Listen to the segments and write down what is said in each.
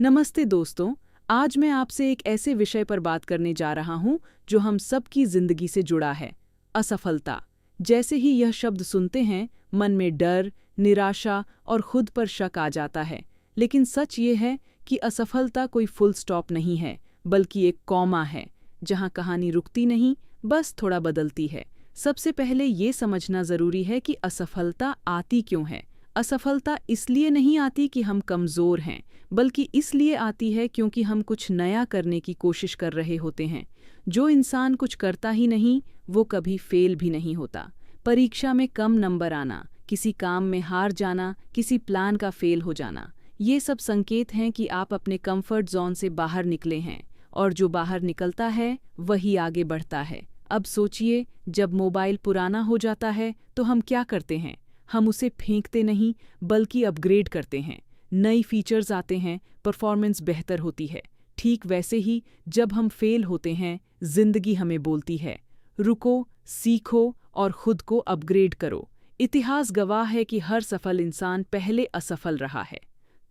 नमस्ते दोस्तों। आज मैं आपसे एक ऐसे विषय पर बात करने जा रहा हूं जो हम सबकी जिंदगी से जुड़ा है, असफलता। जैसे ही यह शब्द सुनते हैं, मन में डर, निराशा और खुद पर शक आ जाता है। लेकिन सच ये है कि असफलता कोई फुल स्टॉप नहीं है, बल्कि एक कॉमा है, जहां कहानी रुकती नहीं, बस थोड़ा बदलती है। सबसे पहले ये समझना जरूरी है कि असफलता आती क्यों है। असफलता इसलिए नहीं आती कि हम कमज़ोर हैं, बल्कि इसलिए आती है क्योंकि हम कुछ नया करने की कोशिश कर रहे होते हैं। जो इंसान कुछ करता ही नहीं, वो कभी फेल भी नहीं होता। परीक्षा में कम नंबर आना, किसी काम में हार जाना, किसी प्लान का फेल हो जाना, ये सब संकेत हैं कि आप अपने कंफर्ट जोन से बाहर निकले हैं। और जो बाहर निकलता है, वही आगे बढ़ता है। अब सोचिए, जब मोबाइल पुराना हो जाता है, तो हम क्या करते हैं? हम उसे फेंकते नहीं, बल्कि अपग्रेड करते हैं। नई फीचर्स आते हैं, परफॉर्मेंस बेहतर होती है। ठीक वैसे ही जब हम फेल होते हैं, जिंदगी हमें बोलती है, रुको, सीखो और खुद को अपग्रेड करो। इतिहास गवाह है कि हर सफल इंसान पहले असफल रहा है।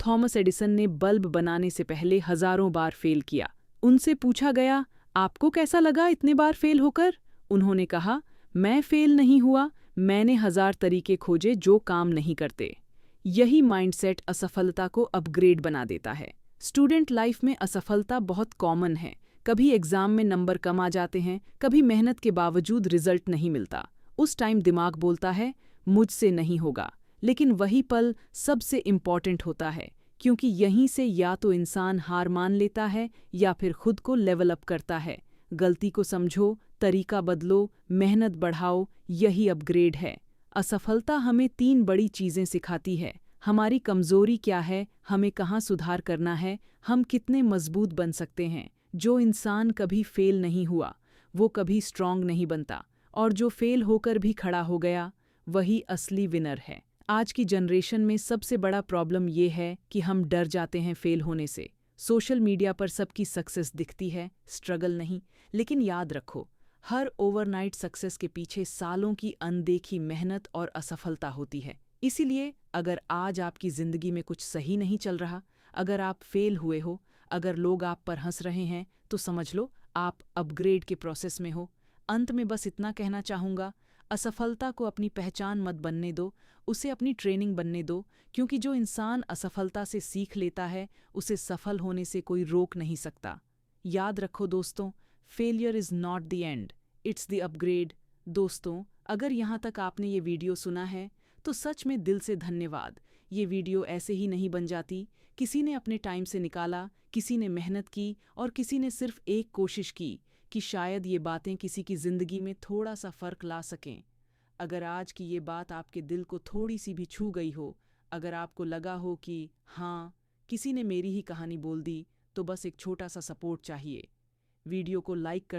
थॉमस एडिसन ने बल्ब बनाने से पहले हजारों बार फेल किया। उनसे पूछा गया, आपको कैसा लगा इतने बार फेल होकर? उन्होंने कहा, मैं फेल नहीं हुआ, मैंने 1000 तरीके खोजे जो काम नहीं करते। यही माइंडसेट असफलता को अपग्रेड बना देता है। स्टूडेंट लाइफ में असफलता बहुत कॉमन है। कभी एग्जाम में नंबर कम आ जाते हैं, कभी मेहनत के बावजूद रिजल्ट नहीं मिलता। उस टाइम दिमाग बोलता है, मुझसे नहीं होगा। लेकिन वही पल सबसे इम्पॉर्टेंट होता है, क्योंकि यहीं से या तो इंसान हार मान लेता है या फिर खुद को लेवल अप करता है। गलती को समझो, तरीका बदलो, मेहनत बढ़ाओ, यही अपग्रेड है। असफलता हमें 3 बड़ी चीज़ें सिखाती है। हमारी कमज़ोरी क्या है, हमें कहाँ सुधार करना है, हम कितने मजबूत बन सकते हैं। जो इंसान कभी फेल नहीं हुआ, वो कभी स्ट्रांग नहीं बनता, और जो फेल होकर भी खड़ा हो गया, वही असली विनर है। आज की जनरेशन में सबसे बड़ा प्रॉब्लम ये है कि हम डर जाते हैं फेल होने से। सोशल मीडिया पर सबकी सक्सेस दिखती है, स्ट्रगल नहीं। लेकिन याद रखो, हर ओवरनाइट सक्सेस के पीछे सालों की अनदेखी मेहनत और असफलता होती है। इसीलिए अगर आज आपकी ज़िंदगी में कुछ सही नहीं चल रहा, अगर आप फेल हुए हो, अगर लोग आप पर हंस रहे हैं, तो समझ लो आप अपग्रेड के प्रोसेस में हो। अंत में बस इतना कहना चाहूँगा, असफलता को अपनी पहचान मत बनने दो, उसे अपनी ट्रेनिंग बनने दो। क्योंकि जो इंसान असफलता से सीख लेता है, उसे सफल होने से कोई रोक नहीं सकता। याद रखो दोस्तों, failure is not the end, it's the upgrade. दोस्तों, अगर यहाँ तक आपने ये वीडियो सुना है, तो सच में दिल से धन्यवाद। ये वीडियो ऐसे ही नहीं बन जाती। किसी ने अपने टाइम से निकाला, किसी ने मेहनत की, और किसी ने सिर्फ एक कोशिश की कि शायद ये बातें किसी की ज़िंदगी में थोड़ा सा फ़र्क ला सकें। अगर आज की ये बात आपके दिल को थोड़ी सी भी छू गई हो, अगर आपको लगा हो कि हाँ, किसी ने मेरी ही कहानी बोल दी, तो बस एक छोटा सा सपोर्ट चाहिए। वीडियो को लाइक कर